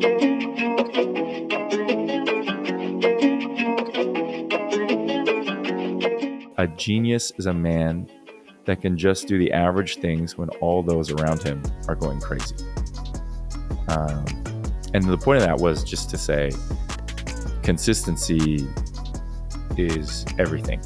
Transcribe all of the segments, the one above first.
A genius is a man that can just do the average things when all those around him are going crazy. And the point of that was just to say consistency is everything.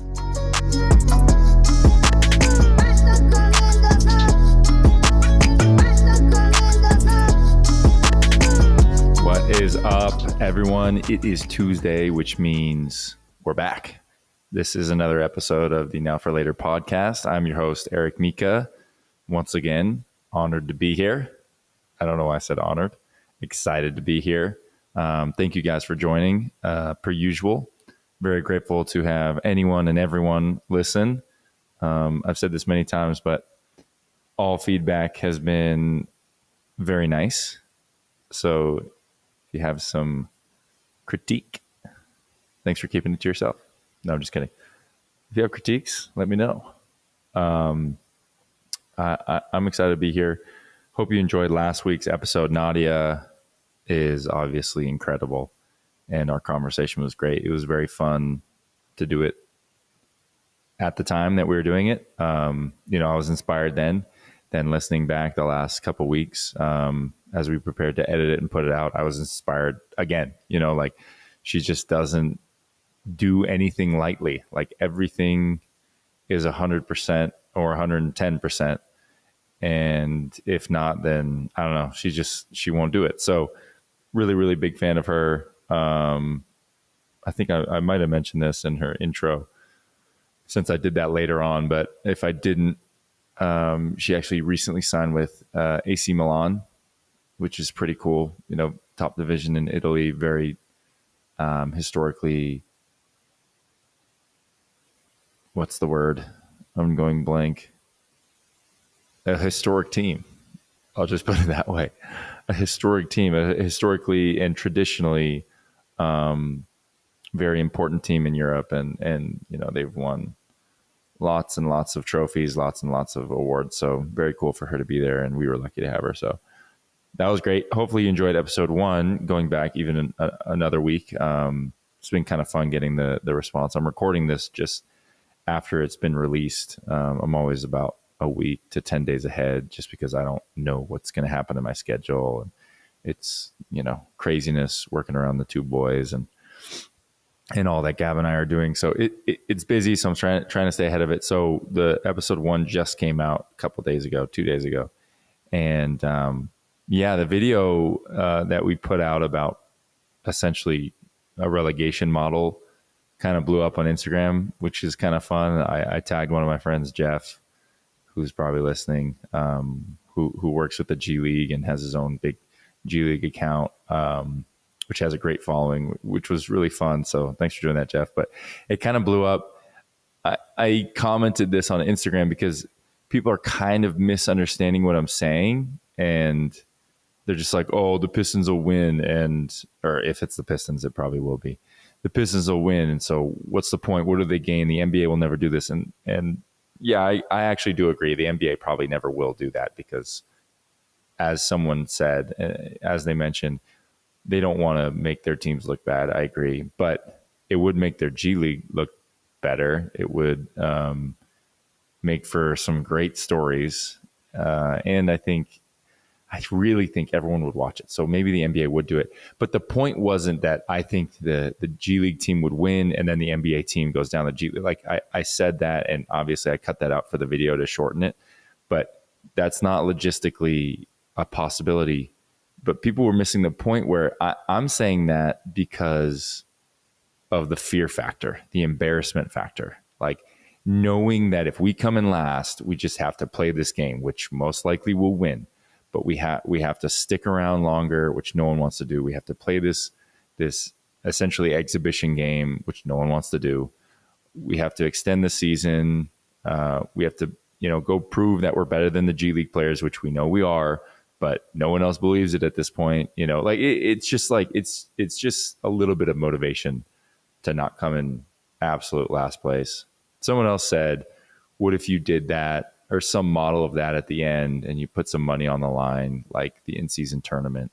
What is up, everyone? It is Tuesday, which means we're back. This is another episode of the Now for Later podcast. I'm your host, Eric Mika. Once again, honored to be here. I don't know why I said honored. Excited to be here. Thank you guys for joining. Per usual, very grateful to have anyone and everyone listen. I've said this many times, but all feedback has been very nice. So if you have some critique, thanks for keeping it to yourself. No, I'm just kidding. If you have critiques, let me know. I'm excited to be here. Hope you enjoyed last week's episode. Nadia is obviously incredible, and our conversation was great. It was very fun to do it at the time that we were doing it. I was inspired then listening back the last couple of weeks as we prepared to edit it and put it out, I was inspired again. She just doesn't do anything lightly. Like everything is 100% or 110%. And if not, then I don't know. She won't do it. So really, really big fan of her. I think I might have mentioned this in her intro since I did that later on, but if I didn't, she actually recently signed with AC Milan, which is pretty cool. Top division in Italy, very historically. What's the word? I'm going blank. A historic team. I'll just put it that way. A historic team, a historically and traditionally very important team in Europe. And they've won lots and lots of trophies, lots and lots of awards. So very cool for her to be there. And we were lucky to have her. So that was great. Hopefully you enjoyed episode 1, going back even another week. It's been kind of fun getting the response. I'm recording this just after it's been released. I'm always about a week to 10 days ahead just because I don't know what's going to happen in my schedule. And it's, craziness working around the 2 boys and all that Gab and I are doing. So it's busy. So I'm trying to stay ahead of it. So the episode 1 just came out a couple days ago, 2 days ago. And the video that we put out about essentially a relegation model kind of blew up on Instagram, which is kind of fun. I tagged one of my friends, Jeff, who's probably listening, who works with the G League and has his own big G League account, which has a great following, which was really fun. So thanks for doing that, Jeff. But it kind of blew up. I commented this on Instagram because people are kind of misunderstanding what I'm saying. And they're just like, oh, the Pistons will win. Or if it's the Pistons, it probably will be. The Pistons will win. And so what's the point? What do they gain? The NBA will never do this. And yeah, I actually do agree. The NBA probably never will do that because, as someone said, as they mentioned, they don't want to make their teams look bad. I agree. But it would make their G League look better. It would make for some great stories. And I really think everyone would watch it. So maybe the NBA would do it. But the point wasn't that I think the G League team would win and then the NBA team goes down the G League. Like I said that, and obviously I cut that out for the video to shorten it. But that's not logistically a possibility. But people were missing the point where I'm saying that because of the fear factor, the embarrassment factor. Like knowing that if we come in last, we just have to play this game, which most likely will win. But we have to stick around longer, which no one wants to do. We have to play this essentially exhibition game, which no one wants to do. We have to extend the season. We have to, go prove that we're better than the G League players, which we know we are, but no one else believes it at this point. It's just a little bit of motivation to not come in absolute last place. Someone else said, what if you did that or some model of that at the end and you put some money on the line, like the in-season tournament?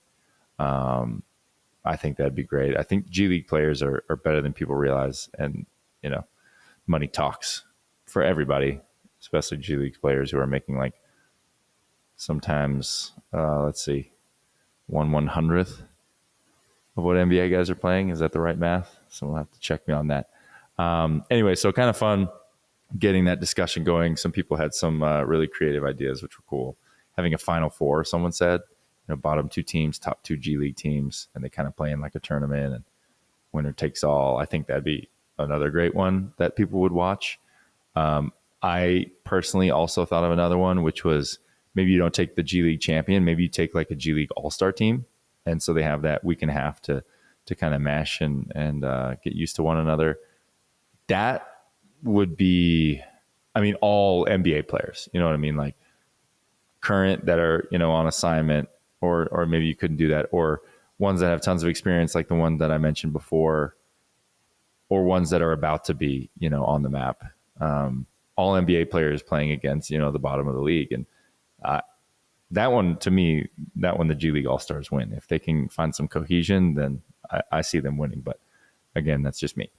I think that'd be great. I think G League players are better than people realize. And, you know, money talks for everybody, especially G League players who are making like sometimes, let's see, 1/100th of what NBA guys are playing. Is that the right math? Someone will have to check me on that. Anyway, so kind of fun getting that discussion going. Some people had some really creative ideas, which were cool. Having a Final Four, someone said, bottom two teams, top two G League teams, and they kind of play in like a tournament and winner takes all. I think that'd be another great one that people would watch. I personally also thought of another one, which was maybe you don't take the G League champion, maybe you take like a G League All-Star team, and so they have that week and a half to kind of mesh and get used to one another. That would be, I mean, all NBA players. You know what I mean? Like current that are on assignment, or maybe you couldn't do that, or ones that have tons of experience, like the one that I mentioned before, or ones that are about to be on the map. All NBA players playing against the bottom of the league, and that one to me, the G League All Stars win. If they can find some cohesion, then I see them winning. But again, that's just me.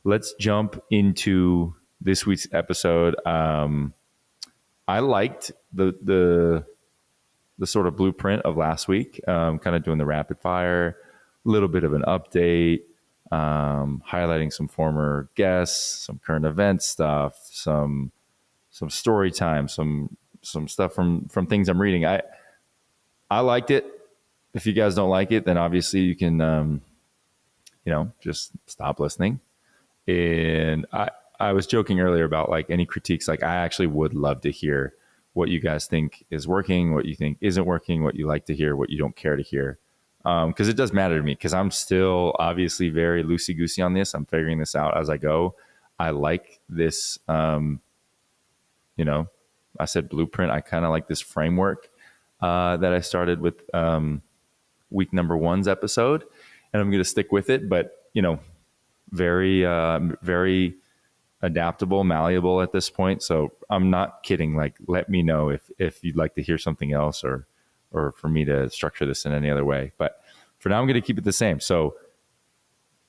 Let's jump into this week's episode. I liked the sort of blueprint of last week, kind of doing the rapid fire, a little bit of an update, highlighting some former guests, some current event stuff, some story time, some stuff from things I'm reading. I liked it. If you guys don't like it, then obviously you can just stop listening. And I was joking earlier about like any critiques. Like I actually would love to hear what you guys think is working, what you think isn't working, what you like to hear, what you don't care to hear. Because it does matter to me, because I'm still obviously very loosey-goosey on this. I'm figuring this out as I go. I like this, I said blueprint. I kind of like this framework that I started with week number 1's episode, and I'm going to stick with it. But, very, very adaptable, malleable at this point. So I'm not kidding. Like, let me know if you'd like to hear something else, or for me to structure this in any other way. But for now, I'm going to keep it the same. So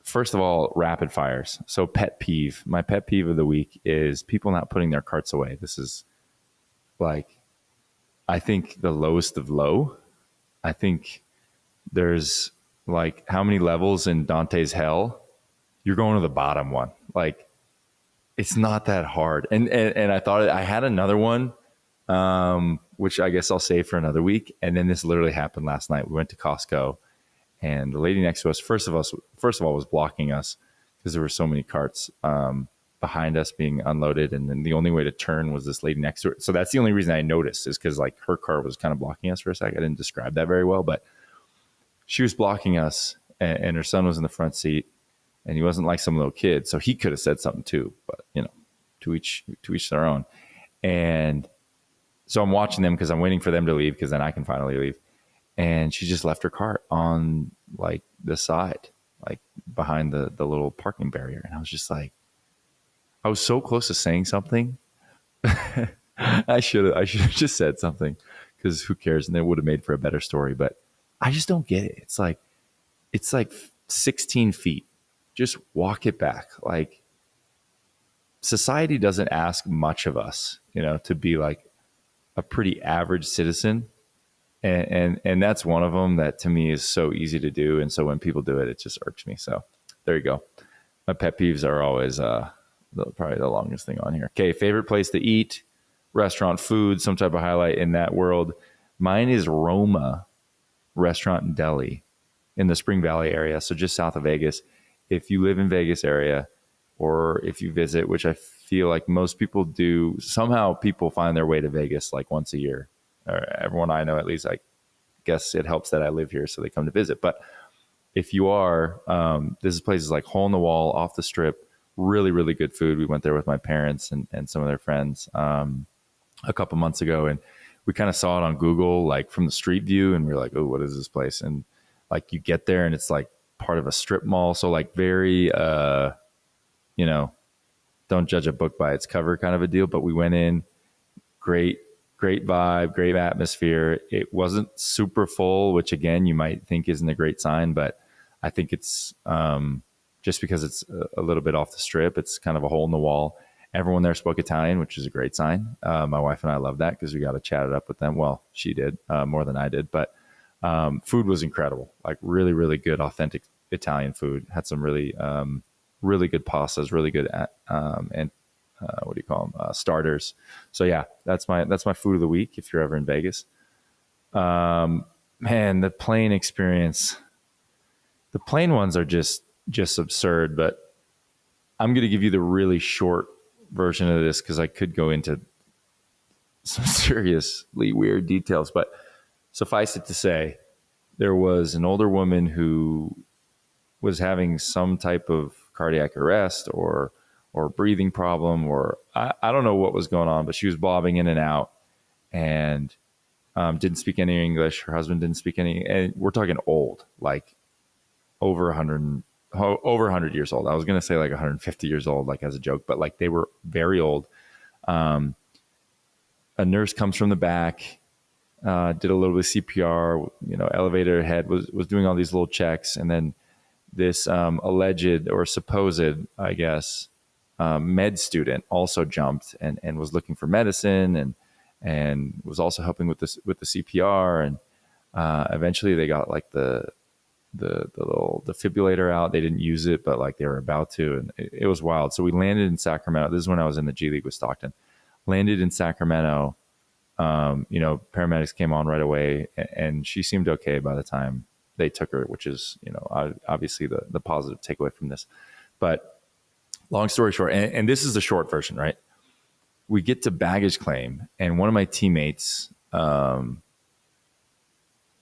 first of all, rapid fires. So pet peeve. My pet peeve of the week is people not putting their carts away. This is like, I think the lowest of low. I think there's like, how many levels in Dante's Hell? You're going to the bottom one. Like, it's not that hard. And I thought I had another one, which I guess I'll save for another week. And then this literally happened last night. We went to Costco, and the lady next to us, first of all, was blocking us because there were so many carts behind us being unloaded. And then the only way to turn was this lady next to her. So that's the only reason I noticed, is because like her car was kind of blocking us for a second. I didn't describe that very well, but she was blocking us, and her son was in the front seat. And he wasn't like some little kid, so he could have said something too. But to each their own. And so I'm watching them because I'm waiting for them to leave, because then I can finally leave. And she just left her cart on like the side, like behind the little parking barrier. And I was just like, I was so close to saying something. I should have just said something, because who cares? And it would have made for a better story. But I just don't get it. It's like 16 feet. Just walk it back. Like, society doesn't ask much of us, to be like a pretty average citizen. And that's one of them that to me is so easy to do. And so when people do it, it just irks me. So there you go. My pet peeves are always probably the longest thing on here. Okay, favorite place to eat, restaurant, food, some type of highlight in that world. Mine is Roma Restaurant and Deli in the Spring Valley area, so just south of Vegas. If you live in Vegas area, or if you visit, which I feel like most people do, somehow people find their way to Vegas like once a year. Or everyone I know, at least, I guess it helps that I live here, so they come to visit. But if you are, this is places like hole in the wall, off the strip, really, really good food. We went there with my parents and some of their friends a couple months ago, and we kind of saw it on Google, like from the street view, and we were like, oh, what is this place? And like, you get there and it's like part of a strip mall. So like very, don't judge a book by its cover kind of a deal. But we went in, great vibe, great atmosphere. It wasn't super full, which again, you might think isn't a great sign, but I think it's just because it's a little bit off the strip. It's kind of a hole in the wall. Everyone there spoke Italian, which is a great sign. My wife and I love that because we got to chat it up with them. Well, she did more than I did, but food was incredible. Like really, really good, authentic Italian food. Had some really, really good pastas, really good and what do you call them? Starters. So yeah, that's my food of the week. If you're ever in Vegas, man, the plane experience. The plane ones are just absurd. But I'm going to give you the really short version of this because I could go into some seriously weird details. But suffice it to say, there was an older woman who was having some type of cardiac arrest or breathing problem, or I don't know what was going on, but she was bobbing in and out and didn't speak any English. Her husband didn't speak any, and we're talking old, like over 100 years old. I was going to say like 150 years old, like as a joke, but like they were very old. A nurse comes from the back, did a little bit of CPR, elevated her head, was doing all these little checks. And then this alleged or supposed, I guess, med student also jumped and was looking for medicine and was also helping with the CPR. And eventually they got like the little defibrillator out. They didn't use it, but like they were about to, and it was wild. So we landed in Sacramento. This is when I was in the G League with Stockton. Landed in Sacramento. Paramedics came on right away, and she seemed okay by the time they took her, which is, obviously the positive takeaway from this. But long story short, and this is the short version, right? We get to baggage claim, and one of my teammates,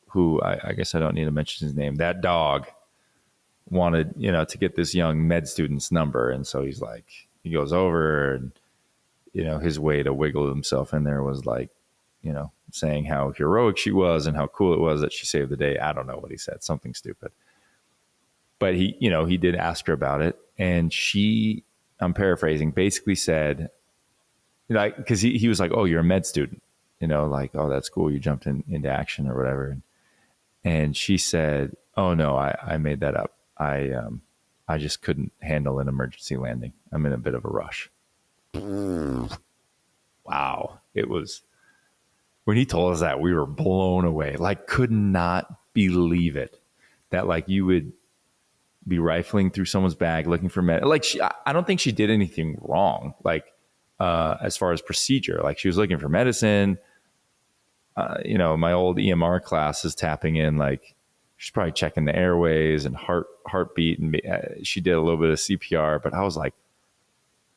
who I guess I don't need to mention his name, that dog wanted, to get this young med student's number. And so he goes over and, his way to wiggle himself in there was like, saying how heroic she was and how cool it was that she saved the day. I don't know what he said, something stupid. But he did ask her about it. And she, I'm paraphrasing, basically said, like, because he was like, "Oh, you're a med student," like, "Oh, that's cool. You jumped into action or whatever." And she said, "Oh no, I made that up. I just couldn't handle an emergency landing. I'm in a bit of a rush." Wow. It was, when he told us that, we were blown away. Like, could not believe it. That like you would be rifling through someone's bag looking for med. Like I don't think she did anything wrong. Like as far as procedure, like she was looking for medicine. My old EMR class is tapping in, like she's probably checking the airways and heartbeat. And she did a little bit of CPR, but I was like,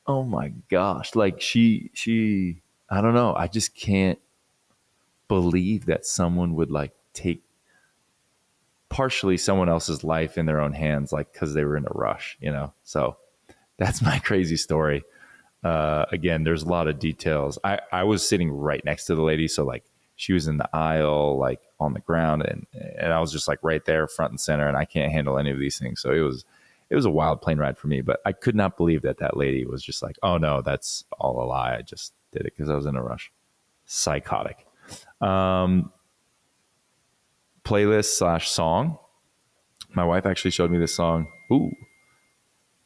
oh my gosh, like she, I don't know. I just can't believe that someone would like take partially someone else's life in their own hands, like, cause they were in a rush, So that's my crazy story. Again, there's a lot of details. I was sitting right next to the lady. So like, she was in the aisle, like on the ground, and I was just like right there front and center, and I can't handle any of these things. So it was a wild plane ride for me, but I could not believe that lady was just like, "Oh no, that's all a lie. I just did it because I was in a rush." Psychotic. Playlist / song. My wife actually showed me this song. Ooh,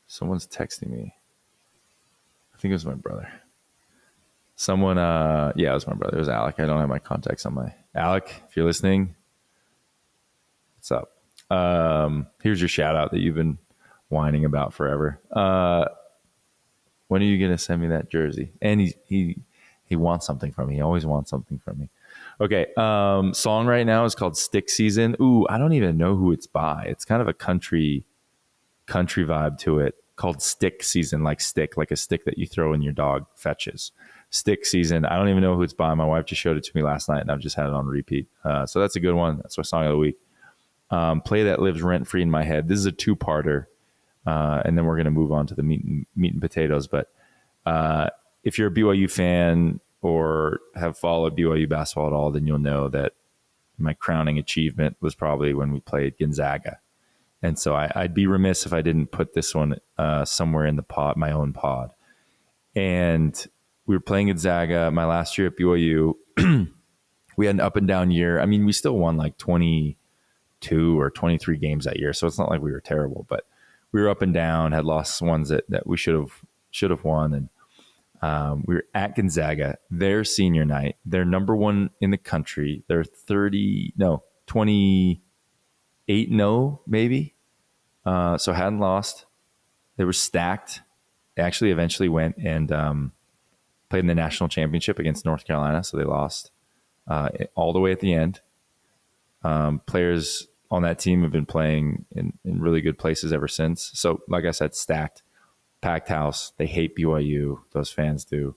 someone's texting me. I think it was my brother. Someone, yeah, it was my brother. It was Alec. I don't have my contacts on my Alec. If you're listening, what's up? Here's your shout out that you've been whining about forever. When are you gonna send me that jersey? And he wants something from me. He always wants something from me. Okay. Song right now is called Stick Season. Ooh, I don't even know who it's by. It's kind of a country vibe to it, called Stick Season, like stick, like a stick that you throw and your dog fetches. Stick Season. I don't even know who it's by. My wife just showed it to me last night, and I've just had it on repeat. So that's a good one. That's my song of the week. Play that lives rent free in my head. This is a two-parter, and then we're going to move on to the meat and potatoes. But if you're a BYU fan or have followed BYU basketball at all, then you'll know that my crowning achievement was probably when we played Gonzaga. And so I'd be remiss if I didn't put this one somewhere in the pod, my own pod. And we were playing Gonzaga my last year at BYU. We had an up and down year. I mean, we still won like 22 22 or 23 games that year. So it's not like we were terrible, but we were up and down, had lost ones that we should have won. And we were at Gonzaga, their senior night. They're number one in the country. They're 28-0 maybe. So hadn't lost. They were stacked. They actually eventually went and played in the national championship against North Carolina. So they lost all the way at the end. Players on that team have been playing in really good places ever since. So like I said, stacked, packed house. They hate BYU. Those fans do.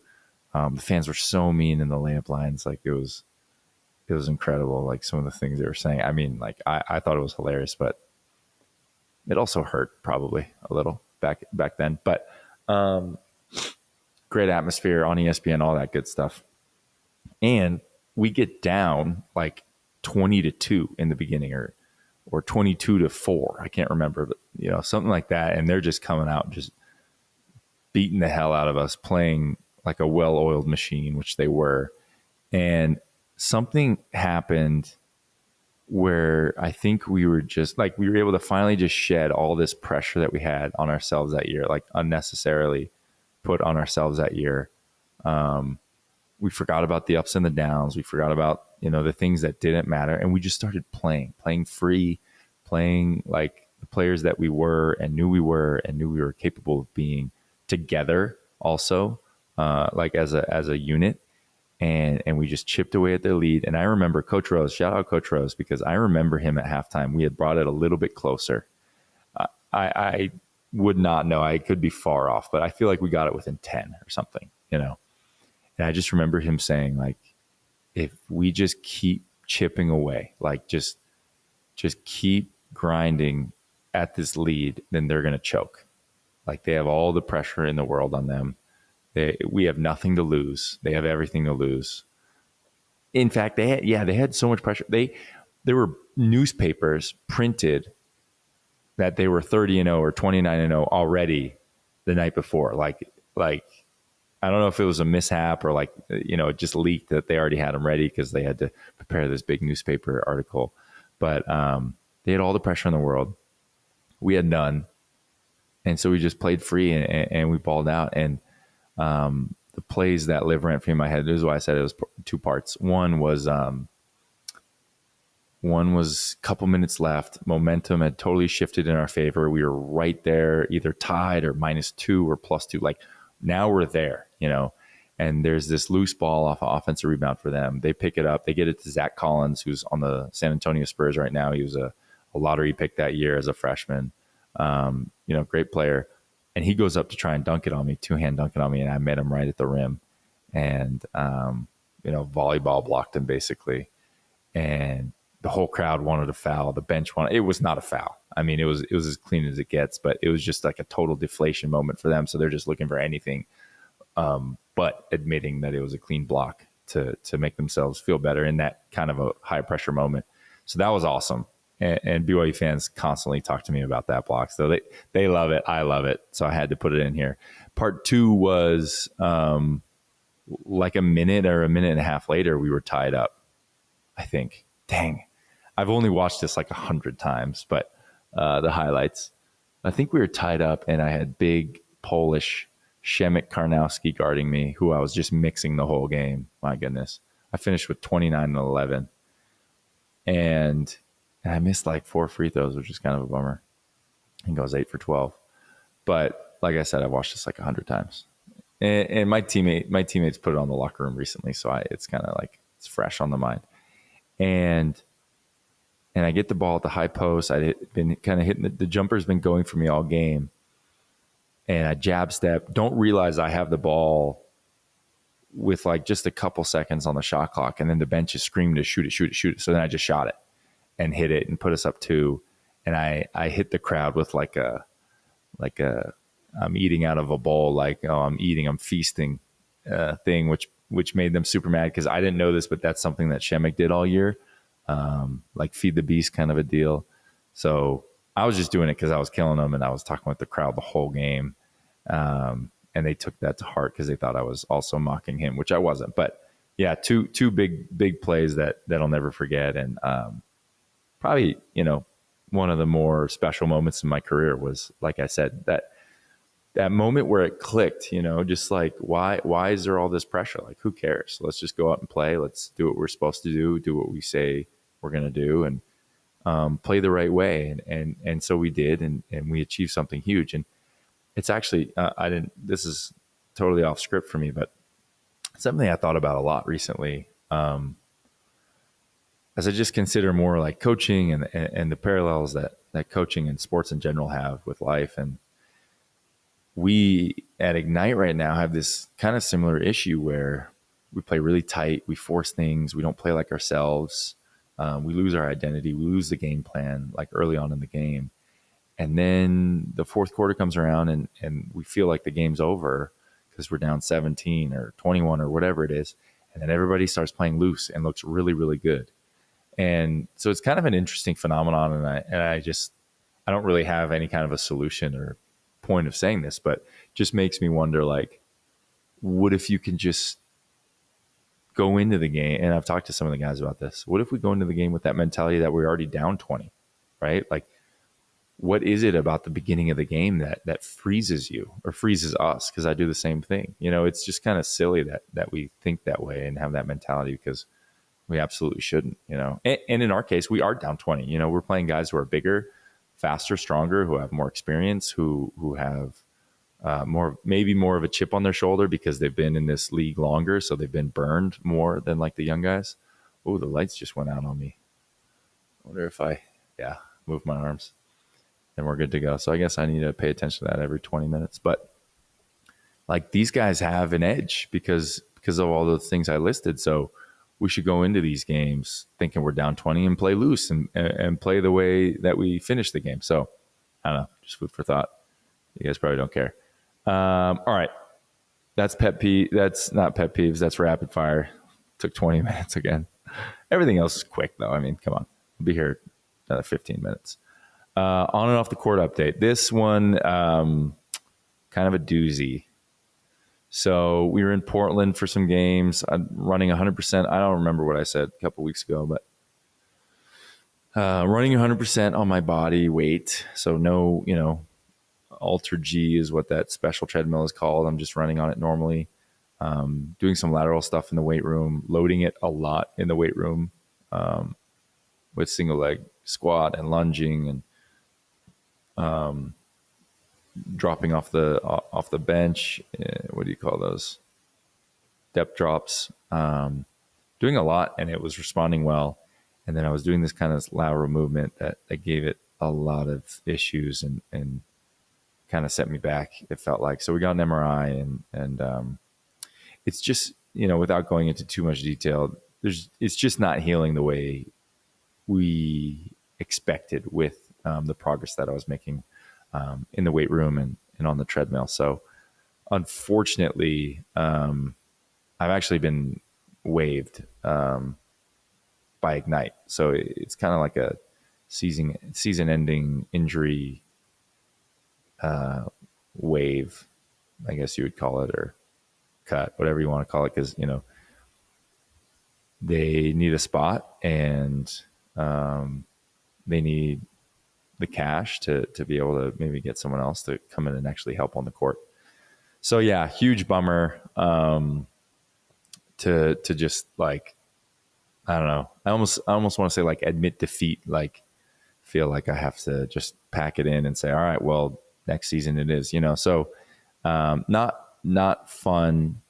The fans were so mean in the layup lines. Like it was incredible. Like some of the things they were saying. I mean, like I thought it was hilarious, but it also hurt probably a little back then. But great atmosphere on ESPN, all that good stuff. And we get down like 20-2 in the beginning, or 22-4. I can't remember, but something like that. And they're just coming out, just beating the hell out of us, playing like a well-oiled machine, which they were. And something happened where I think we were able to finally just shed all this pressure that we had on ourselves that year, like unnecessarily put on ourselves that year. We forgot about the ups and the downs. We forgot about, the things that didn't matter. And we just started playing free, playing like the players that we were and knew we were capable of being together also, like as a unit. And we just chipped away at their lead. And I remember Coach Rose, shout out Coach Rose, because I remember him at halftime. We had brought it a little bit closer. I would not know. I could be far off, but I feel like we got it within 10 or something, And I just remember him saying, like, if we just keep chipping away, like just keep grinding at this lead, then they're going to choke. Like they have all the pressure in the world on them. We have nothing to lose. They have everything to lose. In fact, they had so much pressure. There were newspapers printed that they were 30-0 or 29-0 already the night before. Like I don't know if it was a mishap or it just leaked that they already had them ready because they had to prepare this big newspaper article. But they had all the pressure in the world. We had none. And so we just played free and we balled out. And the plays that live rent free in my head, this is why I said it was two parts. One was a couple minutes left. Momentum had totally shifted in our favor. We were right there, either tied or -2 or +2. Like now we're there, and there's this loose ball off an offensive rebound for them. They pick it up. They get it to Zach Collins, who's on the San Antonio Spurs right now. He was a lottery pick that year as a freshman. Great player. And he goes up to try and dunk it on me, two-hand dunk it on me, and I met him right at the rim. And, volleyball blocked him basically. And the whole crowd wanted a foul. The bench wanted – it was not a foul. I mean, it was as clean as it gets, but it was just like a total deflation moment for them. So they're just looking for anything but admitting that it was a clean block to make themselves feel better in that kind of a high-pressure moment. So that was awesome. And BYU fans constantly talk to me about that block. So they love it. I love it. So I had to put it in here. Part two was like a minute or a minute and a half later, we were tied up, I think. Dang. I've only watched this like 100 times, but the highlights. I think we were tied up and I had big Polish Shemek Karnowski guarding me, who I was just mixing the whole game. My goodness. I finished with 29 and 11. And I missed like 4 free throws, which is kind of a bummer. I think I was 8 for 12. But like I said, I watched this like 100 times. And my teammates put it on the locker room recently, so it's kind of like it's fresh on the mind. And I get the ball at the high post. I'd been kind of hitting the jumper's been going for me all game. And I jab step, don't realize I have the ball with like just a couple seconds on the shot clock. And then the bench is screaming to shoot it. So then I just shot it and hit it and put us up 2. And I hit the crowd with like a I'm eating out of a bowl, like, oh, I'm feasting thing, which made them super mad because I didn't know this, but that's something that Shemek did all year, like feed the beast kind of a deal. So I was just doing it because I was killing them and I was talking with the crowd the whole game. And they took that to heart because they thought I was also mocking him, which I wasn't. But yeah, two big plays that I'll never forget. And probably, one of the more special moments in my career was, like I said, that moment where it clicked, just like, why is there all this pressure? Like, who cares? Let's just go out and play. Let's do what we're supposed to do what we say we're going to do, and play the right way. And so we did, and we achieved something huge. And it's actually, this is totally off script for me, but something I thought about a lot recently, as I just consider more like coaching and the parallels that coaching and sports in general have with life. And we at Ignite right now have this kind of similar issue where we play really tight, we force things, we don't play like ourselves, we lose our identity, we lose the game plan like early on in the game. And then the fourth quarter comes around, and we feel like the game's over because we're down 17 or 21 or whatever it is. And then everybody starts playing loose and looks really, really good. And so it's kind of an interesting phenomenon. And I don't really have any kind of a solution or point of saying this, but just makes me wonder, like, what if you can just go into the game? And I've talked to some of the guys about this. What if we go into the game with that mentality that we're already down 20, right? Like, what is it about the beginning of the game that freezes you or freezes us? Because I do the same thing. It's just kind of silly that we think that way and have that mentality, because we absolutely shouldn't. And in our case, we are down 20. We're playing guys who are bigger, faster, stronger, who have more experience, who have maybe more of a chip on their shoulder because they've been in this league longer, so they've been burned more than like the young guys. Oh, the lights just went out on me. I wonder if I move my arms. And we're good to go. So I guess I need to pay attention to that every 20 minutes. But like, these guys have an edge because of all the things I listed. So we should go into these games thinking we're down 20 and play loose and play the way that we finished the game. So I don't know, just food for thought. You guys probably don't care. All right. That's pet peeve. That's not pet peeves. That's rapid fire. Took 20 minutes again. Everything else is quick though. I mean, come on. We'll be here another 15 minutes. On and off the court update. This one, kind of a doozy. So we were in Portland for some games. I'm running 100%. I don't remember what I said a couple weeks ago, but running 100% on my body weight. So no, Ultra G is what that special treadmill is called. I'm just running on it normally. Doing some lateral stuff in the weight room, loading it a lot in the weight room, with single leg squat and lunging and dropping off the bench. What do you call those? Depth drops. Doing a lot, and it was responding well. And then I was doing this kind of lateral movement that gave it a lot of issues and kind of set me back, it felt like. So we got an MRI, and it's just, without going into too much detail, it's just not healing the way we expected with the progress that I was making in the weight room and on the treadmill. So unfortunately, I've actually been waived by Ignite. So it's kind of like a season-ending injury waive, I guess you would call it, or cut, whatever you want to call it, because they need a spot, and they need the cash to be able to maybe get someone else to come in and actually help on the court. So yeah, huge bummer. To just, like, I don't know. I almost want to say, like, admit defeat. Like, feel like I have to just pack it in and say, all right, well, next season it is. So not fun,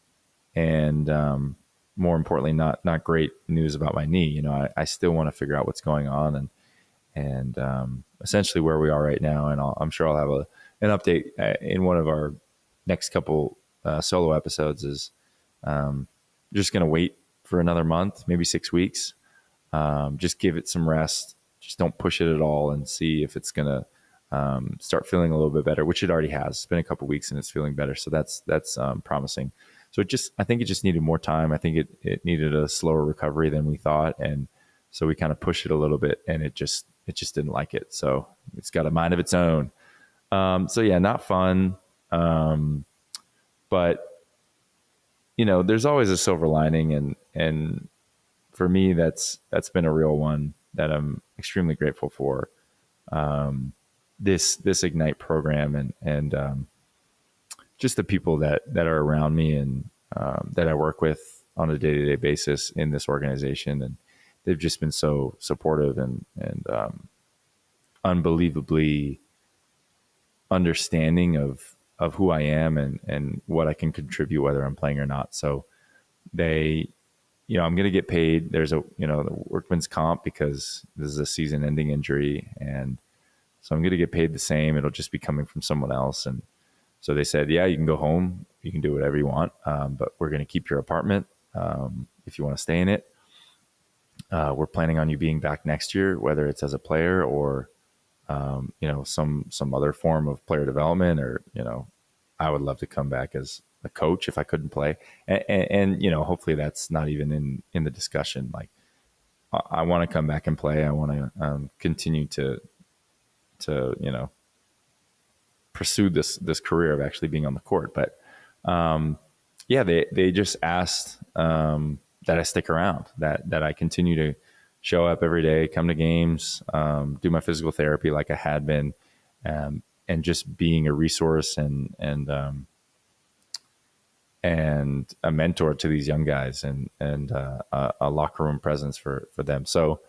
and more importantly, not great news about my knee. I still want to figure out what's going on and essentially where we are right now. And I'm sure I'll have an update in one of our next couple solo episodes. Is just going to wait for another month, maybe 6 weeks. Just give it some rest. Just don't push it at all, and see if it's going to start feeling a little bit better, which it already has. It's been a couple weeks and it's feeling better. So that's promising. So I think it just needed more time. I think it needed a slower recovery than we thought. And so we kind of pushed it a little bit, and it just didn't like it. So it's got a mind of its own. So yeah, not fun. But there's always a silver lining. And for me, that's been a real one. that I'm extremely grateful for. This Ignite program and just the people that are around me and that I work with on a day-to-day basis in this organization, and they've just been so supportive and unbelievably understanding of who I am and what I can contribute, whether I'm playing or not. So they, I'm going to get paid. There's the workman's comp because this is a season-ending injury, and so I'm going to get paid the same. It'll just be coming from someone else. And so they said, yeah, you can go home. You can do whatever you want, but we're going to keep your apartment if you want to stay in it. We're planning on you being back next year, whether it's as a player or some other form of player development, or I would love to come back as a coach if I couldn't play, and hopefully that's not even in the discussion. Like I want to come back and play. I want to continue to pursue this career of actually being on the court. But they just asked that I stick around, that I continue to show up every day, come to games, do my physical therapy like I had been, and just being a resource and a mentor to these young guys and a locker room presence for them. So,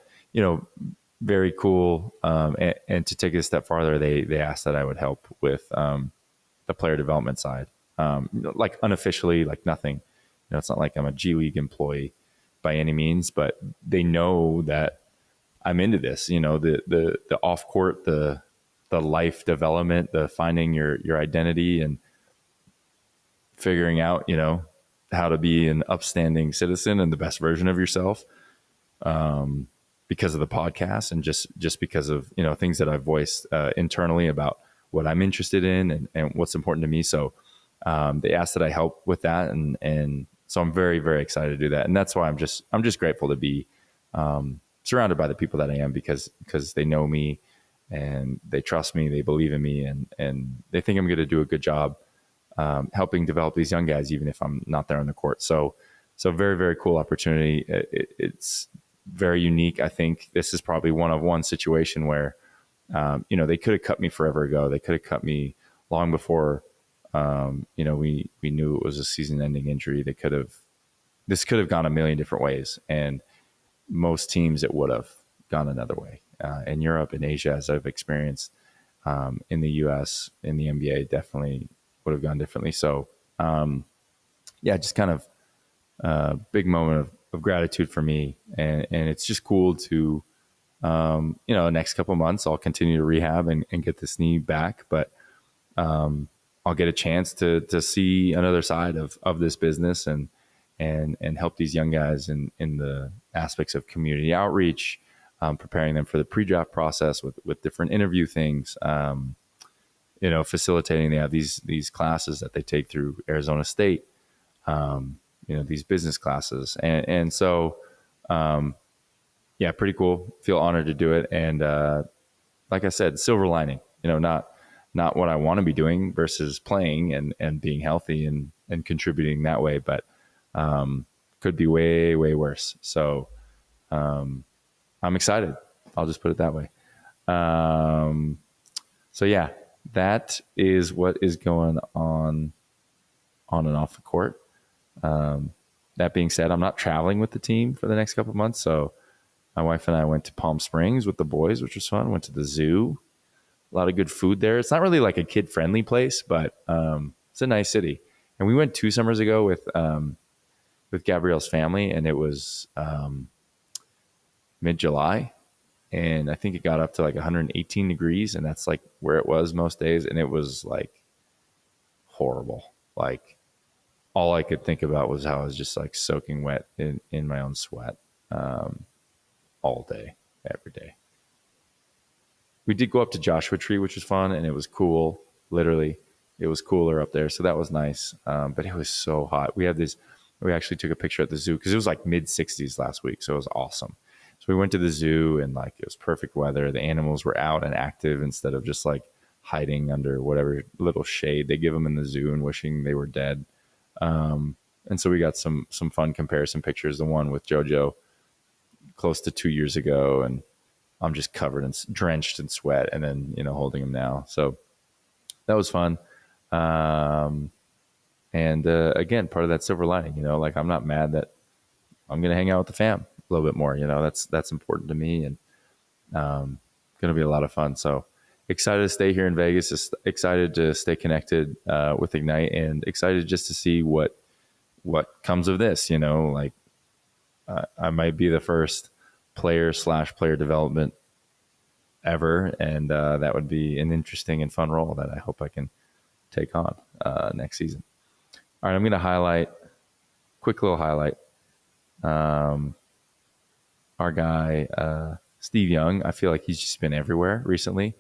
very cool. And to take it a step farther, they asked that I would help with the player development side, like unofficially, like nothing. It's not like I'm a G League employee by any means, but they know that I'm into this. The off court, the life development, the finding your identity and figuring out, how to be an upstanding citizen and the best version of yourself. Because of the podcast and just because of, things that I've voiced internally about what I'm interested in and what's important to me. So they asked that I help with that. And so I'm very, very excited to do that. And that's why I'm just grateful to be surrounded by the people that I am, because they know me and they trust me, they believe in me, and they think I'm going to do a good job helping develop these young guys, even if I'm not there on the court. So very, very cool opportunity. It's very unique. I think this is probably one situation where, they could have cut me forever ago. They could have cut me long before, we knew it was a season ending injury. This could have gone a million different ways. And most teams, it would have gone another way. In Europe and Asia, as I've experienced, in the US, in the NBA, definitely would have gone differently. So, just kind of a big moment of gratitude for me. And it's just cool to, the next couple of months, I'll continue to rehab and get this knee back, but, I'll get a chance to see another side of this business and help these young guys in the aspects of community outreach, preparing them for the pre-draft process with different interview things, facilitating. They have these classes that they take through Arizona State, these business classes. And so, pretty cool. Feel honored to do it. And, like I said, silver lining, not what I want to be doing versus playing and being healthy and contributing that way, but, could be way, way worse. So, I'm excited. I'll just put it that way. That is what is going on and off the court. That being said, I'm not traveling with the team for the next couple of months. So my wife and I went to Palm Springs with the boys, which was fun. Went to the zoo. A lot of good food there. It's not really like a kid-friendly place, but it's a nice city. And we went 2 summers ago with Gabrielle's family, and it was mid-July. And I think it got up to like 118 degrees, and that's like where it was most days. And it was like horrible. Like all I could think about was how I was just like soaking wet in my own sweat all day, every day. We did go up to Joshua Tree, which was fun, and it was cool. Literally, it was cooler up there, so that was nice. But it was so hot. We actually took a picture at the zoo because it was like mid-60s last week, so it was awesome. So we went to the zoo, and like it was perfect weather. The animals were out and active instead of just like hiding under whatever little shade they give them in the zoo and wishing they were dead. And so we got some fun comparison pictures. The one with JoJo close to 2 years ago, and I'm just covered and drenched in sweat, and then holding him now. So that was fun. Um, and again, part of that silver lining, like I'm not mad that I'm going to hang out with the fam a little bit more. That's important to me, and going to be a lot of fun. So excited to stay here in Vegas. Just excited to stay connected with Ignite, and excited just to see what comes of this. Like I might be the first player/player development ever, and that would be an interesting and fun role that I hope I can take on next season. All right, I'm going to highlight, quick little highlight, our guy Steve Young. I feel like he's just been everywhere recently.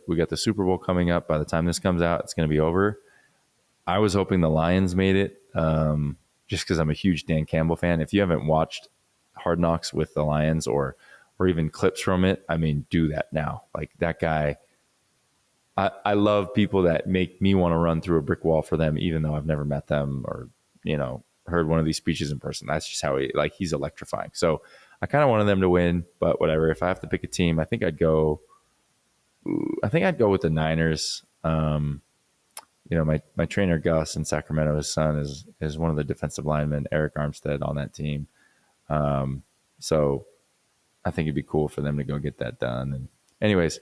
We got the Super Bowl coming up. By the time this comes out, it's going to be over. I was hoping the Lions made it, just because I'm a huge Dan Campbell fan. If you haven't watched Hard Knocks with the Lions or even clips from it, I mean, do that now. Like that guy, I love people that make me want to run through a brick wall for them, even though I've never met them or heard one of these speeches in person. That's just how he's electrifying. So I kind of wanted them to win, but whatever. If I have to pick a team, I think I'd go with the Niners. My trainer Gus in Sacramento, his son is one of the defensive linemen, Eric Armstead, on that team. So I think it'd be cool for them to go get that done. And anyways,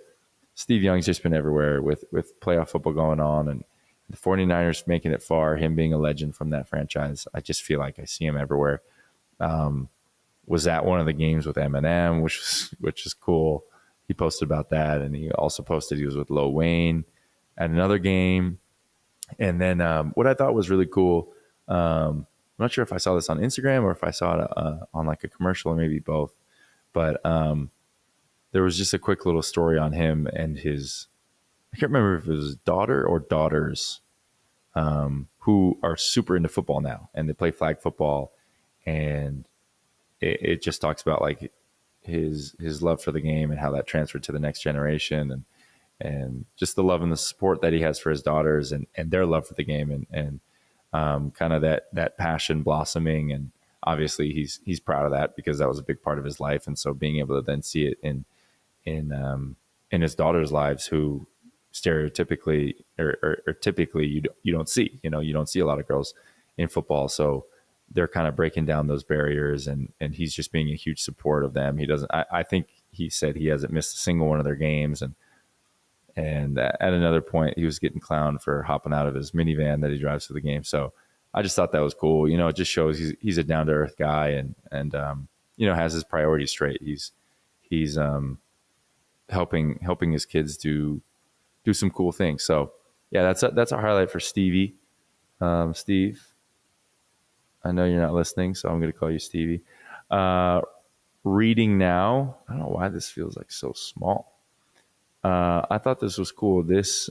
Steve Young's just been everywhere with playoff football going on, and the 49ers making it far, him being a legend from that franchise. I just feel like I see him everywhere. Was at one of the games with Eminem, which is cool. He posted about that, and he also posted he was with Lil Wayne at another game. And then what I thought was really cool, I'm not sure if I saw this on Instagram or if I saw it on like a commercial or maybe both, but there was just a quick little story on him and his, I can't remember if it was his daughter or daughters, who are super into football now, and they play flag football, and it just talks about like his love for the game and how that transferred to the next generation, and just the love and the support that he has for his daughters and their love for the game, and kind of that passion blossoming. And obviously he's proud of that because that was a big part of his life. And so being able to then see it in his daughters' lives, who stereotypically or typically you don't see, you don't see a lot of girls in football. So they're kind of breaking down those barriers, and he's just being a huge support of them. I think he said he hasn't missed a single one of their games. And at another point, he was getting clowned for hopping out of his minivan that he drives to the game. So I just thought that was cool. It just shows he's a down to earth guy, and has his priorities straight. He's helping his kids do some cool things. So yeah, that's a highlight for Stevie. Steve, I know you're not listening, so I'm going to call you Stevie. Reading now. I don't know why this feels like so small. I thought this was cool. This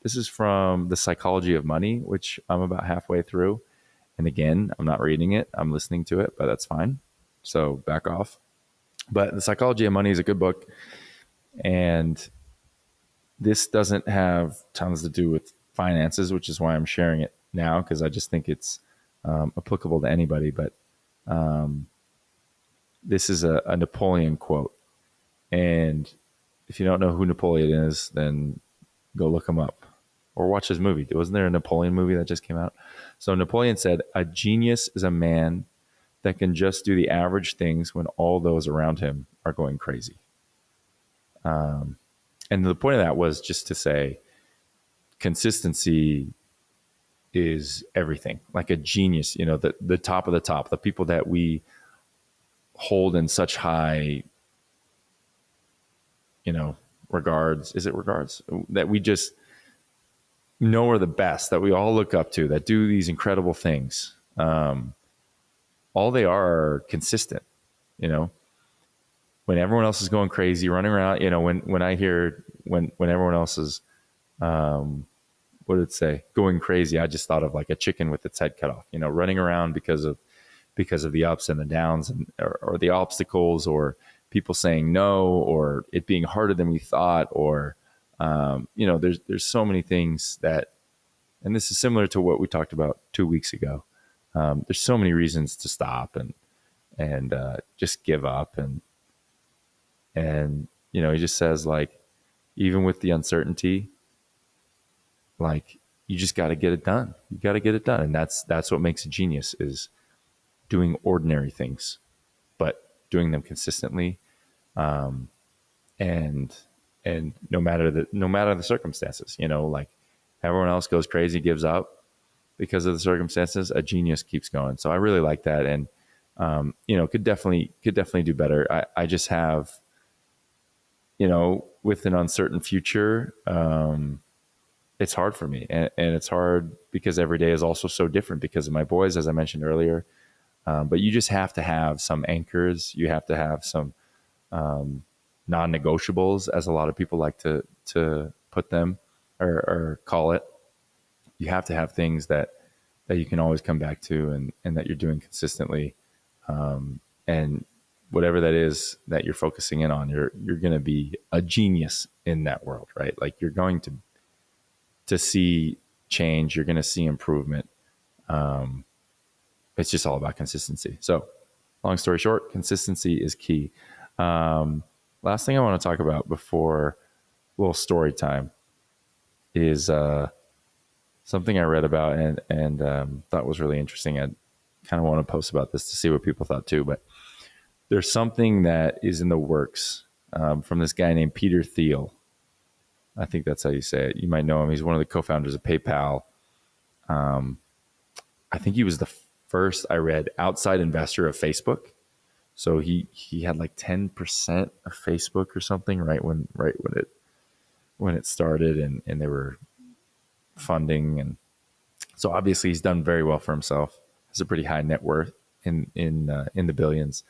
is from The Psychology of Money, which I'm about halfway through. And again, I'm not reading it. I'm listening to it, but that's fine. So back off. But The Psychology of Money is a good book. And this doesn't have tons to do with finances, which is why I'm sharing it now, because I just think it's applicable to anybody. But this is a Napoleon quote. And if you don't know who Napoleon is, then go look him up or watch his movie. Wasn't there a Napoleon movie that just came out? So Napoleon said, "A genius is a man that can just do the average things when all those around him are going crazy." And the point of that was just to say consistency is everything. Like a genius, the top of the top, the people that we hold in such high regards, is it regards, that we just know are the best, that we all look up to, that do these incredible things. All they are consistent, when everyone else is going crazy, running around, when I hear, when everyone else is, what did it say? Going crazy. I just thought of like a chicken with its head cut off, running around because of the ups and the downs, and or the obstacles, or people saying no, or it being harder than we thought, or there's so many things that, and this is similar to what we talked about 2 weeks ago. There's so many reasons to stop and just give up, and And, he just says, like, even with the uncertainty, like, you just got to get it done. You got to get it done. And that's what makes a genius, is doing ordinary things, but doing them consistently. And, no matter the circumstances, like, everyone else goes crazy, gives up because of the circumstances, a genius keeps going. So I really like that. And, could definitely do better. I just have, with an uncertain future, it's hard for me. And it's hard because every day is also so different because of my boys, as I mentioned earlier. But you just have to have some anchors. You have to have some non-negotiables, as a lot of people like to put them, or call it. You have to have things that you can always come back to, and that you're doing consistently. And whatever that is that you're focusing in on, you're going to be a genius in that world, right? Like, you're going to see change. You're going to see improvement. It's just all about consistency. So, long story short, consistency is key. Last thing I want to talk about before a little story time is something I read about and thought was really interesting. I kind of want to post about this to see what people thought too. But there's something that is in the works from this guy named Peter Thiel. I think that's how you say it. You might know him. He's one of the co-founders of PayPal. I think he was the first, I read, outside investor of Facebook. So he had like 10% of Facebook or something right when it started, and they were funding, and so obviously he's done very well for himself. Has a pretty high net worth in the billions,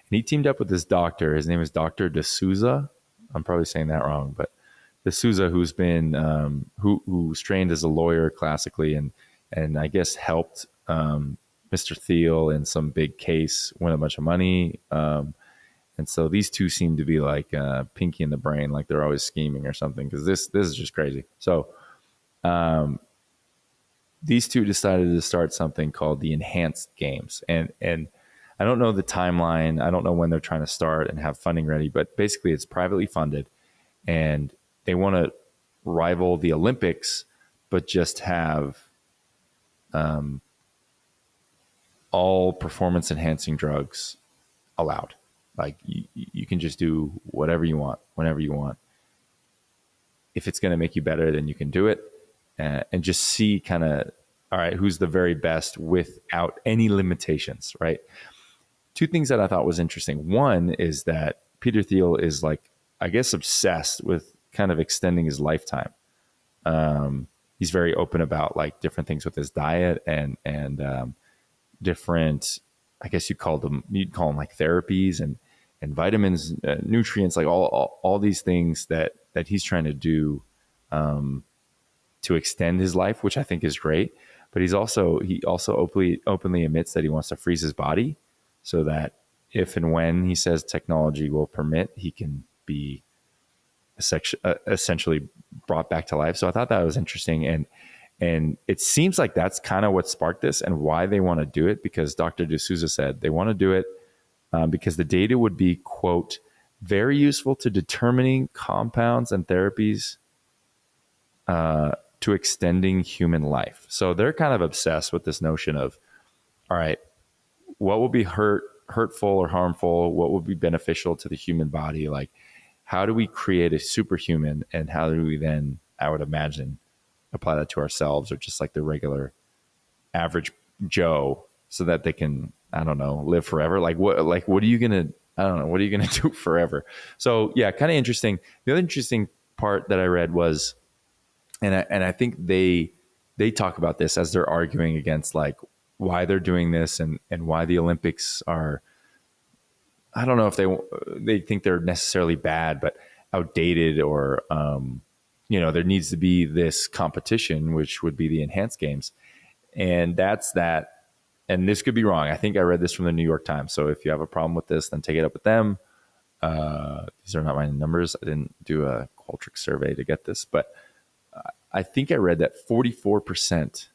and he teamed up with this doctor. His name is Dr. D'Souza. I'm probably saying that wrong, but D'Souza, who's been who's trained as a lawyer classically, and I guess helped Mr. Thiel in some big case win a bunch of money. And so these two seem to be like pinky in the brain, like they're always scheming or something, because this is just crazy. So these two decided to start something called the Enhanced Games. And I don't know the timeline. I don't know when they're trying to start and have funding ready, but basically it's privately funded, and they want to rival the Olympics, but just have all performance enhancing drugs allowed. Like, you can just do whatever you want, whenever you want. If it's going to make you better, then you can do it, and just see kind of, all right, who's the very best without any limitations, right? Two things that I thought was interesting. One is that Peter Thiel is, like, I guess, obsessed with kind of extending his lifetime. He's very open about, like, different things with his diet and different, I guess you'd call them like therapies and vitamins, nutrients, like all these things that he's trying to do to extend his life, which I think is great. But he also openly admits that he wants to freeze his body, so that if and when he says technology will permit, he can be essentially brought back to life. So I thought that was interesting. And it seems like that's kind of what sparked this and why they want to do it, because Dr. D'Souza said they want to do it because the data would be, quote, very useful to determining compounds and therapies to extending human life. So they're kind of obsessed with this notion of, all right, what will be hurtful or harmful? What will be beneficial to the human body? Like, how do we create a superhuman, and how do we then, I would imagine, apply that to ourselves, or just like the regular average Joe, so that they can, I don't know, live forever. What are you going to do forever? So yeah, kind of interesting. The other interesting part that I read was, and I think they talk about this as they're arguing against, like, why they're doing this and why the Olympics are, I don't know if they think they're necessarily bad, but outdated, or there needs to be this competition, which would be the Enhanced Games. And that's that. And this could be wrong. I think I read this from the New York Times. So if you have a problem with this, then take it up with them. These are not my numbers. I didn't do a Qualtrics survey to get this, but I think I read that 44%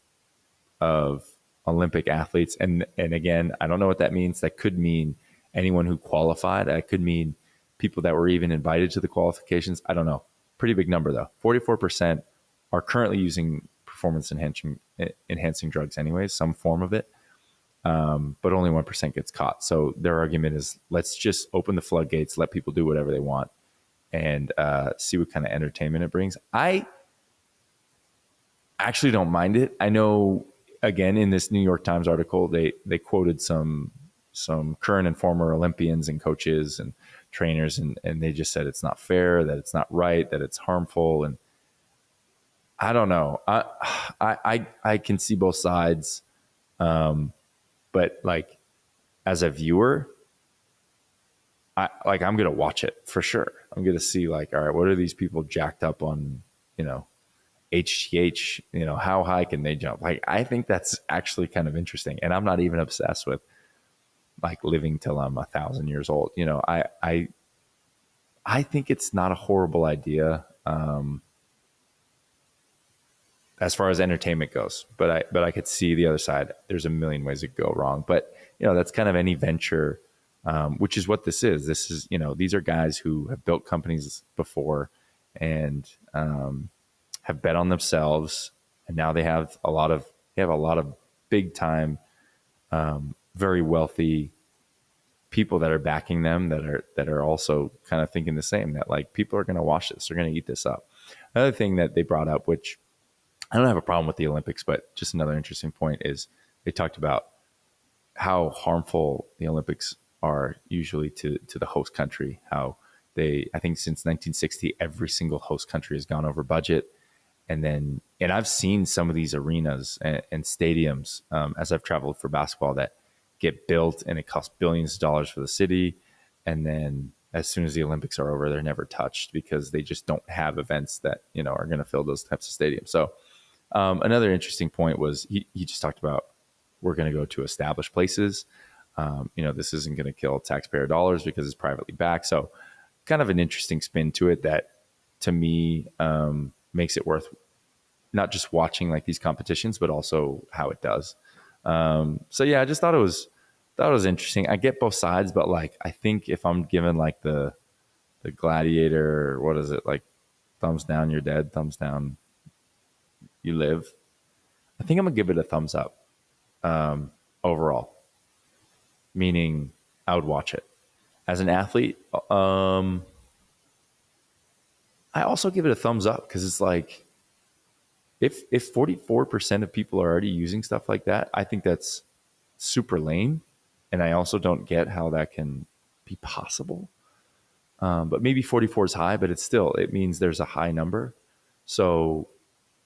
of Olympic athletes, and again, I don't know what that means. That could mean anyone who qualified. That could mean people that were even invited to the qualifications. I don't know. Pretty big number though. 44% are currently using performance enhancing drugs anyways, some form of it. But only 1% gets caught. So their argument is, let's just open the floodgates, let people do whatever they want, and see what kind of entertainment it brings. I actually don't mind it. I know, again, in this New York Times article, they quoted some current and former Olympians and coaches and trainers, and they just said it's not fair, that it's not right, that it's harmful. And I don't know. I can see both sides. But like, as a viewer, I'm going to watch it for sure. I'm going to see like, all right, what are these people jacked up on, HGH, how high can they jump? Like, I think that's actually kind of interesting. And I'm not even obsessed with like living till I'm 1,000 years old. I think it's not a horrible idea. As far as entertainment goes, but I could see the other side. There's a million ways it could go wrong, but that's kind of any venture, which is what this is. This is, these are guys who have built companies before and have bet on themselves, and now they have a lot of big time, very wealthy people that are backing them, that are also kind of thinking the same, that like people are going to watch this, they're going to eat this up. Another thing that they brought up, which I don't have a problem with the Olympics, but just another interesting point, is they talked about how harmful the Olympics are usually to the host country. How I think since 1960, every single host country has gone over budget. And I've seen some of these arenas and stadiums as I've traveled for basketball that get built, and it costs billions of dollars for the city. And then as soon as the Olympics are over, they're never touched because they just don't have events that, are going to fill those types of stadiums. So another interesting point was he just talked about, we're going to go to established places. This isn't going to kill taxpayer dollars because it's privately backed. So kind of an interesting spin to it that, to me, makes it worth not just watching like these competitions, but also how it does. So yeah, I just thought it was interesting. I get both sides, but like, I think if I'm given like the gladiator, what is it, like, thumbs down, you're dead, thumbs down, you live, I think I'm gonna give it a thumbs up overall, meaning I would watch it. As an athlete, I also give it a thumbs up, because it's like, if 44% of people are already using stuff like that, I think that's super lame. And I also don't get how that can be possible. But maybe 44 is high, but it means there's a high number. So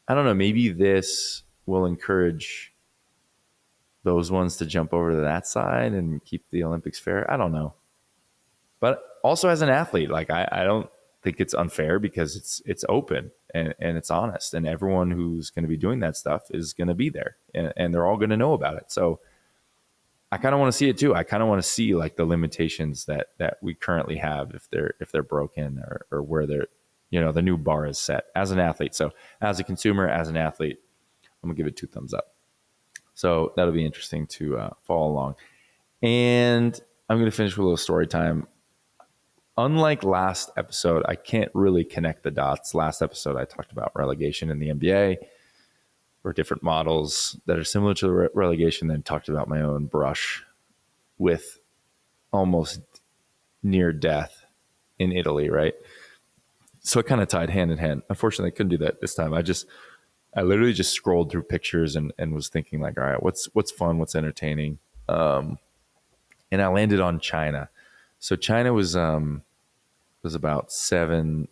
I don't know, maybe this will encourage those ones to jump over to that side and keep the Olympics fair. I don't know. But also, as an athlete, like, I don't think it's unfair, because it's open and it's honest, and everyone who's going to be doing that stuff is going to be there, and they're all going to know about it. So I kind of want to see it too. I kind of want to see like the limitations that we currently have, if they're broken, or where they're, the new bar is set as an athlete. So as a consumer, as an athlete, I'm gonna give it 2 thumbs up. So that'll be interesting to follow along. And I'm going to finish with a little story time. Unlike last episode, I can't really connect the dots. Last episode, I talked about relegation in the NBA, or different models that are similar to the relegation, then talked about my own brush with almost near death in Italy, right? So it kind of tied hand in hand. Unfortunately, I couldn't do that this time. I literally just scrolled through pictures and was thinking like, all right, what's fun, what's entertaining? And I landed on China. So China was about 7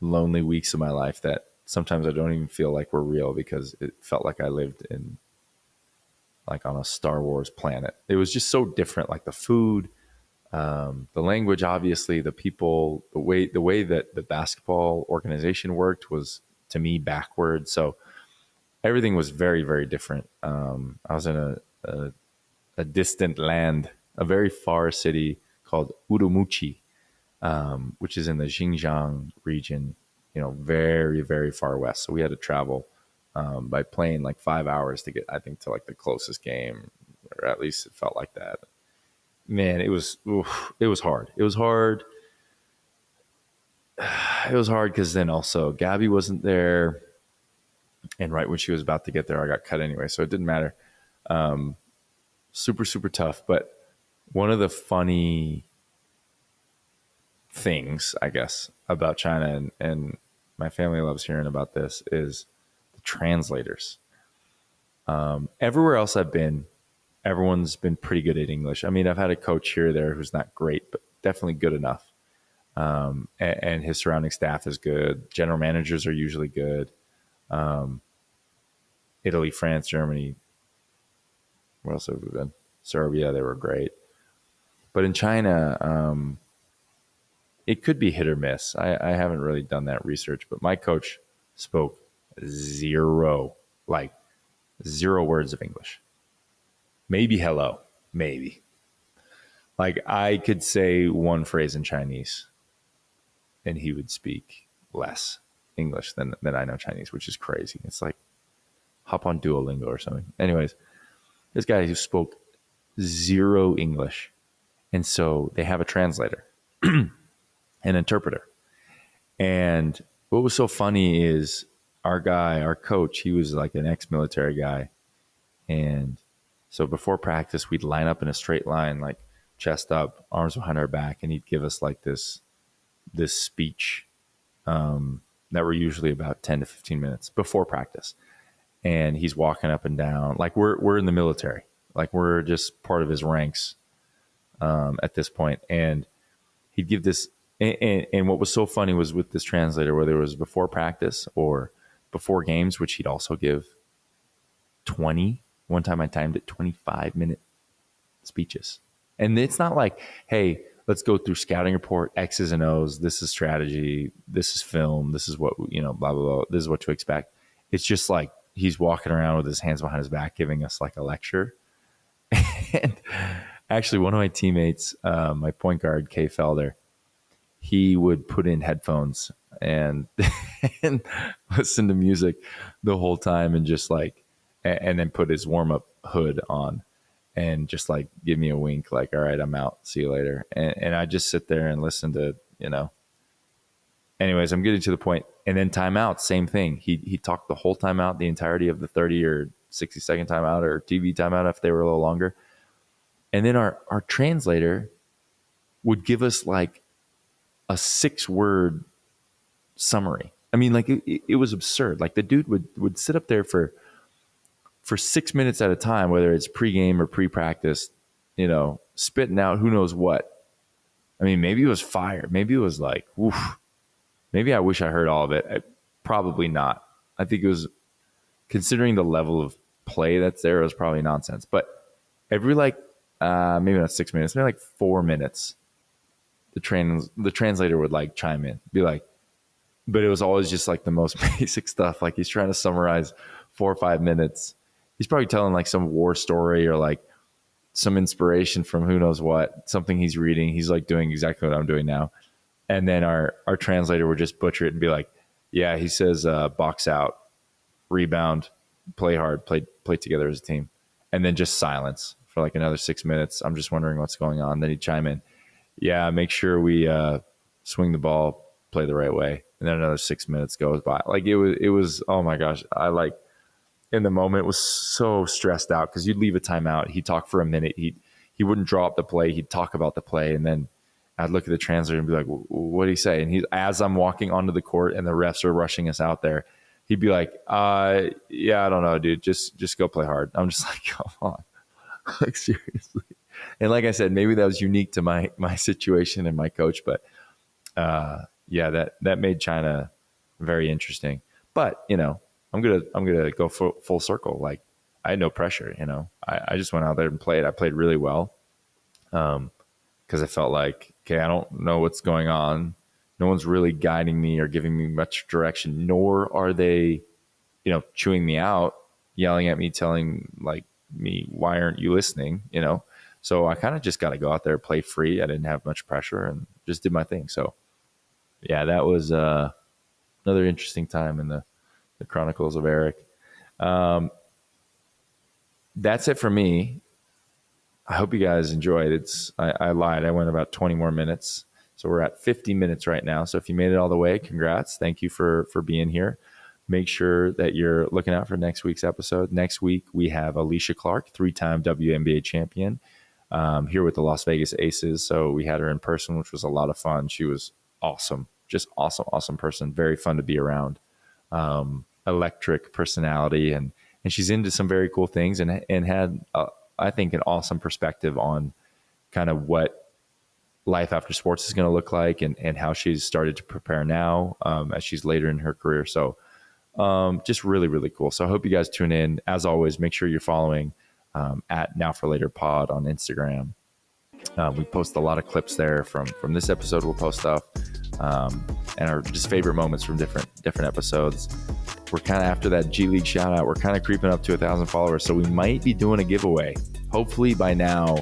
lonely weeks of my life that sometimes I don't even feel like were real, because it felt like I lived in like on a Star Wars planet. It was just so different, like the food, the language, obviously, the people, the way that the basketball organization worked was, to me, backwards. So everything was very, very different. I was in a distant land, a very far city called Urumqi, which is in the Xinjiang region, very, very far west. So we had to travel by plane like 5 hours to get, I think, to like the closest game, or at least it felt like that. Man, it was hard. It was hard. it was hard because then also Gabby wasn't there. And right when she was about to get there, I got cut anyway. So it didn't matter. Super, super tough. But one of the funny things, I guess, about China, and my family loves hearing about this, is the translators. Everywhere else I've been, everyone's been pretty good at English. I mean, I've had a coach here or there who's not great, but definitely good enough. And his surrounding staff is good. General managers are usually good. Italy, France, Germany. Where else have we been? Serbia, they were great. But in China, it could be hit or miss. I haven't really done that research, but my coach spoke zero, like 0 words of English. Maybe hello, maybe. Like I could say one phrase in Chinese and he would speak less English than I know Chinese, which is crazy. It's like hop on Duolingo or something. Anyways, this guy who spoke zero English. And so they have a translator, an interpreter. And what was so funny is our coach, he was like an ex-military guy. And so before practice, we'd line up in a straight line, like chest up, arms behind our back, and he'd give us like this speech that were usually about 10 to 15 minutes before practice. And he's walking up and down like we're in the military, like we're just part of his ranks at this point. And he'd give this, and what was so funny was with this translator, whether it was before practice or before games, which he'd also give 20. One time I timed it 25-minute speeches. And it's not like, hey, let's go through scouting report, X's and O's. This is strategy. This is film. This is what, blah, blah, blah. This is what to expect. It's just like he's walking around with his hands behind his back, giving us like a lecture. And actually, one of my teammates, my point guard, Kay Felder, he would put in headphones and, and listen to music the whole time and just like, and then put his warm up hood on and just like give me a wink, like, all right, I'm out. See you later. And I just sit there and listen to, anyways, I'm getting to the point. And then timeout, same thing. He talked the whole timeout, the entirety of the 30 or 60-second timeout or TV timeout if they were a little longer. And then our translator would give us like a 6-word summary. I mean, like it was absurd. Like the dude would sit up there for 6 minutes at a time, whether it's pregame or pre-practice, spitting out who knows what. I mean, maybe it was fire. Maybe it was like, oof. Maybe I wish I heard all of it. Probably not. I think it was, considering the level of play that's there, it was probably nonsense. But every maybe not 6 minutes, maybe like 4 minutes, the translator would like chime in, be like, but it was always just like the most basic stuff. Like he's trying to summarize 4 or 5 minutes. He's probably telling like some war story or like some inspiration from who knows what, something he's reading. He's like doing exactly what I'm doing now. And then our translator would just butcher it and be like, yeah, he says box out, rebound, play hard, play together as a team. And then just silence for like another 6 minutes. I'm just wondering what's going on. Then he'd chime in, yeah, make sure we swing the ball, play the right way. And then another 6 minutes goes by. Like it was, oh my gosh. I like in the moment was so stressed out because you'd leave a timeout. He'd talk for a minute. He wouldn't draw up the play. He'd talk about the play. And then I'd look at the translator and be like, what did he say? And as I'm walking onto the court and the refs are rushing us out there, he'd be like, yeah, I don't know, dude. Just go play hard. I'm just like, come on. Like seriously. And like I said, maybe that was unique to my situation and my coach, but yeah, that made China very interesting. But I'm gonna go full circle. Like I had no pressure. I just went out there and played. I played really well because I felt like, okay, I don't know what's going on. No one's really guiding me or giving me much direction. Nor are they, chewing me out, yelling at me, telling like me, why aren't you listening? So I kind of just got to go out there, play free. I didn't have much pressure and just did my thing. So yeah, that was another interesting time in the Chronicles of Eric. That's it for me. I hope you guys enjoyed. I lied. I went about 20 more minutes. So we're at 50 minutes right now. So if you made it all the way, congrats. Thank you for being here. Make sure that you're looking out for next week's episode. Next week, we have Alicia Clark, 3-time WNBA champion, here with the Las Vegas Aces. So we had her in person, which was a lot of fun. She was awesome, just awesome person. Very fun to be around. Electric personality, and she's into some very cool things, and had, I think, an awesome perspective on kind of what life after sports is going to look like, and how she's started to prepare now as she's later in her career. So just really, really cool. So I hope you guys tune in. As always, make sure you're following at Now for Later Pod on Instagram. We post a lot of clips there from this episode. We'll post stuff and our just favorite moments from different episodes. We're kind of, after that G League shout out, we're kind of creeping up to 1,000 followers. So we might be doing a giveaway. Hopefully by now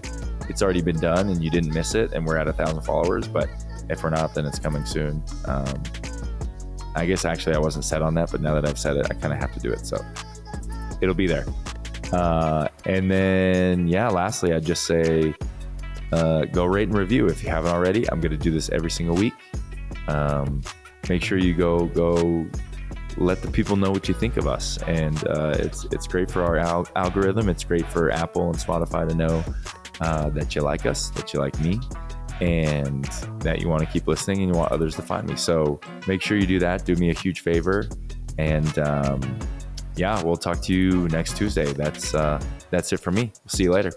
it's already been done and you didn't miss it and we're at 1,000 followers. But if we're not, then it's coming soon. I guess actually I wasn't set on that, but now that I've said it, I kind of have to do it. So it'll be there. And then, lastly, I'd just say, go rate and review if you haven't already. I'm going to do this every single week. Make sure you go let the people know what you think of us. And it's great for our algorithm. It's great for Apple and Spotify to know that you like us, that you like me, and that you want to keep listening and you want others to find me. So make sure you do that. Do me a huge favor. And we'll talk to you next Tuesday. That's it for me. We'll see you later.